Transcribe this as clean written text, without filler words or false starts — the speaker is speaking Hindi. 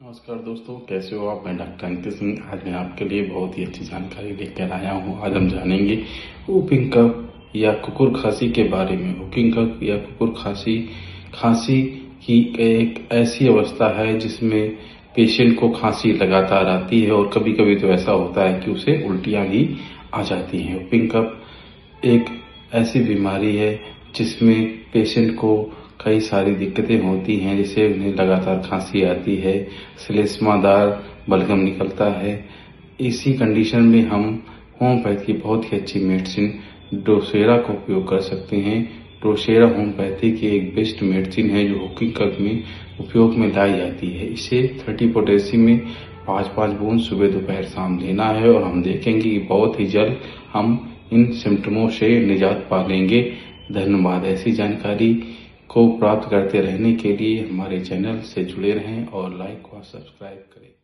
नमस्कार दोस्तों, कैसे हो आप। मैं डॉक्टर अंकित सिंह। आज मैं आपके लिए बहुत ही अच्छी जानकारी लेकर आया हूँ। आज हम जानेंगे वूपिंग कफ या कुकुर खांसी के बारे में। वूपिंग कफ या कुकुर खांसी खांसी की एक ऐसी अवस्था है जिसमें पेशेंट को खांसी लगातार आती है और कभी कभी तो ऐसा होता है कि उसे उल्टियाँ भी आ जाती हैं। वूपिंग कफ एक ऐसी बीमारी है जिसमें पेशेंट को कई सारी दिक्कतें होती हैं, जैसे उन्हें लगातार खांसी आती है, श्लेष्मादार बलगम निकलता है। इसी कंडीशन में हम होम्योपैथी की बहुत ही अच्छी मेडिसिन ड्रोसेरा का उपयोग कर सकते हैं। ड्रोसेरा होम्योपैथी की एक बेस्ट मेडिसिन है जो वूपिंग कफ में उपयोग में लाई जाती है। इसे 30 पोटेशियम में 5-5 बूंद सुबह दोपहर शाम लेना है और हम देखेंगे कि बहुत ही जल्द हम इन सिम्टमों से निजात पा लेंगे। धन्यवाद। ऐसी जानकारी को प्राप्त करते रहने के लिए हमारे चैनल से जुड़े रहें और लाइक व सब्सक्राइब करें।